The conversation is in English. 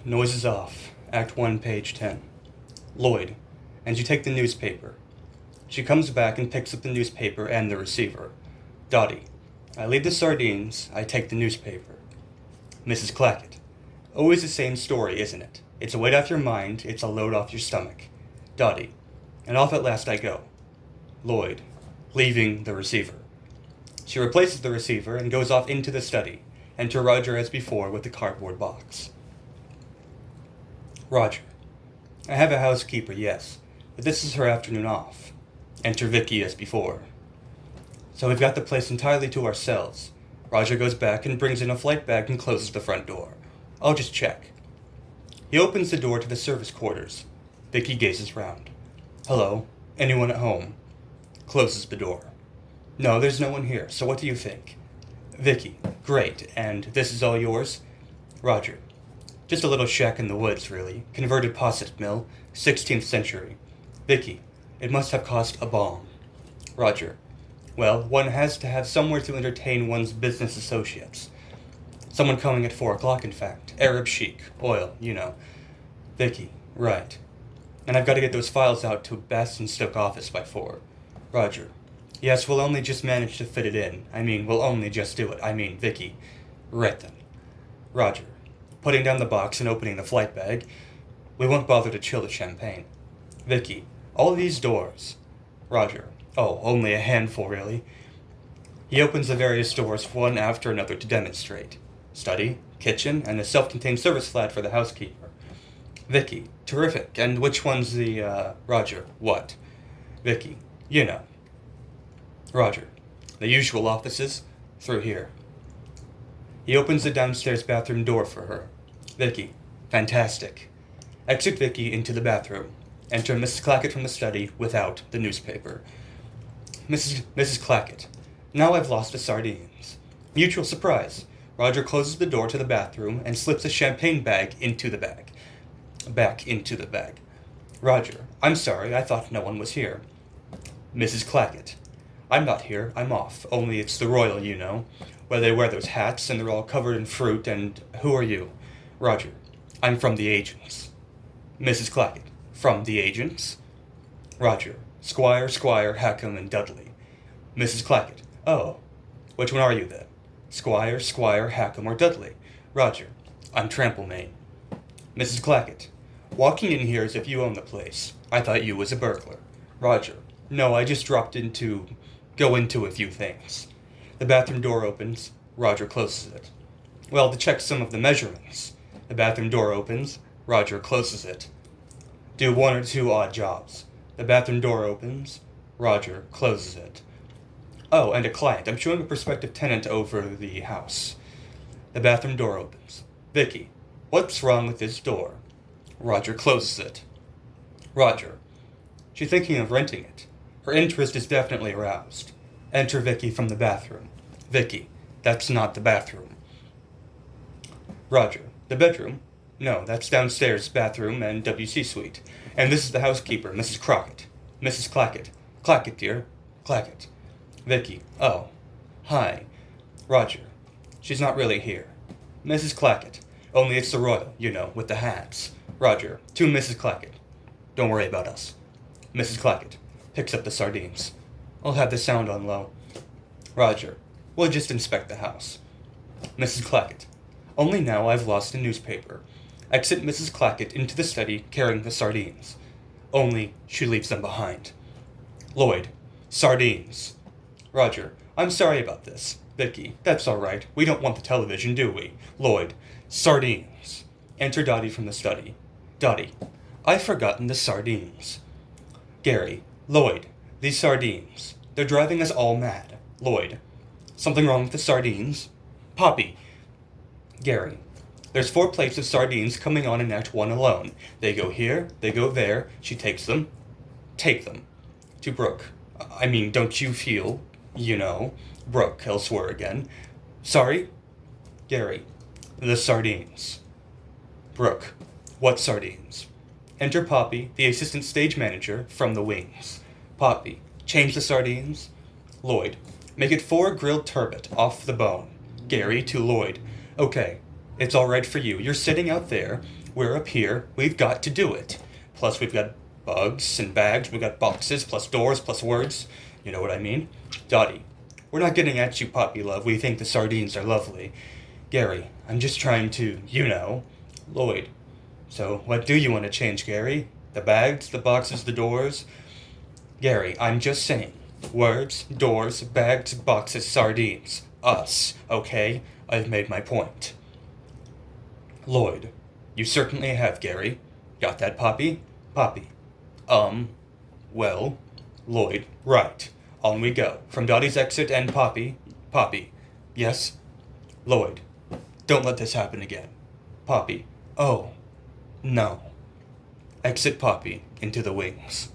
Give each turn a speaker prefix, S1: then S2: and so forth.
S1: Noises off. Act 1, page 10. Lloyd. And you take the newspaper. She comes back and picks up the newspaper and the receiver. Dottie. I leave the sardines. I take the newspaper. Mrs. Clackett. Always the same story, isn't it? It's a weight off your mind. It's a load off your stomach. Dottie. And off at last I go. Lloyd. Leaving the receiver. She replaces the receiver and goes off into the study. Enter Roger as before with the cardboard box. Roger. I have a housekeeper, yes, but this is her afternoon off. Enter Vicky as before. So we've got the place entirely to ourselves. Roger goes back and brings in a flight bag and closes the front door. I'll just check. He opens the door to the service quarters. Vicky gazes round. Hello? Anyone at home? Closes the door. No, there's no one here, so what do you think? Vicky. Great, and this is all yours? Roger. Just a little shack in the woods, really. Converted posset mill, 16th century. Vicky. It must have cost a bomb. Roger. Well, one has to have somewhere to entertain one's business associates. Someone coming at 4 o'clock, in fact. Arab chic. Oil, you know. Vicky. Right. And I've got to get those files out to Basingstoke office by 4. Roger. Yes, we'll only just manage to fit it in. We'll only just do it. Vicky. Right then. Roger. Putting down the box and opening the flight bag. We won't bother to chill the champagne. Vicky. All these doors. Roger. Oh, only a handful, really. He opens the various doors one after another to demonstrate. Study, kitchen, and a self-contained service flat for the housekeeper. Vicky. Terrific. And which one's the, Roger. What? Vicky. You know. Roger. The usual offices. Through here. He opens the downstairs bathroom door for her. Vicky. Fantastic. Exit Vicky into the bathroom. Enter Mrs. Clackett from the study without the newspaper. Mrs. Clackett. Now I've lost the sardines. Mutual surprise. Roger closes the door to the bathroom and slips a champagne bag into the bag. Back into the bag. Roger. I'm sorry, I thought no one was here. Mrs. Clackett. I'm not here, I'm off. Only it's the Royal, you know, where they wear those hats and they're all covered in fruit, and who are you? Roger. I'm from the agents. Mrs. Clackett. From the agents? Roger. Squire, Hackham, and Dudley. Mrs. Clackett. Oh. Which one are you, then? Squire, Hackham, or Dudley? Roger. I'm Tramplemain. Mrs. Clackett. Walking in here as if you own the place. I thought you was a burglar. Roger. No, I just dropped in to go into a few things. The bathroom door opens. Roger closes it. Well, to check some of the measurements. The bathroom door opens. Roger closes it. Do 1 or 2 odd jobs. The bathroom door opens. Roger closes it. Oh, and a client. I'm showing a prospective tenant over the house. The bathroom door opens. Vicky. What's wrong with this door? Roger closes it. Roger. She's thinking of renting it. Her interest is definitely aroused. Enter Vicky from the bathroom. Vicky. That's not the bathroom. Roger. The bedroom? No, that's downstairs bathroom and WC suite. And this is the housekeeper, Mrs. Crockett. Mrs. Clackett. Clackett, dear. Clackett. Vicky. Oh. Hi. Roger. She's not really here. Mrs. Clackett. Only it's the Royal, you know, with the hats. Roger. To Mrs. Clackett. Don't worry about us. Mrs. Clackett. Picks up the sardines. I'll have the sound on low. Roger. We'll just inspect the house. Mrs. Clackett. Only now I've lost the newspaper. Exit Mrs. Clackett into the study carrying the sardines. Only she leaves them behind. Lloyd. Sardines. Roger. I'm sorry about this. Vicky. That's all right. We don't want the television, do we? Lloyd. Sardines. Enter Dottie from the study. Dottie. I've forgotten the sardines. Gary. Lloyd. These sardines. They're driving us all mad. Lloyd. Something wrong with the sardines? Poppy. Gary. There's 4 plates of sardines coming on in Act 1 alone. They go here, they go there. She takes them. Take them. To Brooke. Don't you feel, you know. Brooke, elsewhere again. Sorry? Gary. The sardines. Brooke. What sardines? Enter Poppy, the assistant stage manager, from the wings. Poppy. Change the sardines. Lloyd. Make it 4 grilled turbot, off the bone. Gary to Lloyd. Okay. It's all right for you. You're sitting out there. we're up here. We've got to do it. Plus, we've got bugs and bags. We've got boxes, plus doors, plus words. You know what I mean? Dottie, we're not getting at you, puppy love. We think the sardines are lovely. Gary, I'm just trying to, Lloyd, so what do you want to change, Gary? The bags, the boxes, the doors? Gary, I'm just saying. Words, doors, bags, boxes, sardines. Us, okay? I've made my point. Lloyd, you certainly have, Gary. Got that, Poppy? Poppy. Well, Lloyd, right. On we go. From Dottie's exit and Poppy. Poppy. Yes? Lloyd, don't let this happen again. Poppy. Oh, no. Exit Poppy into the wings.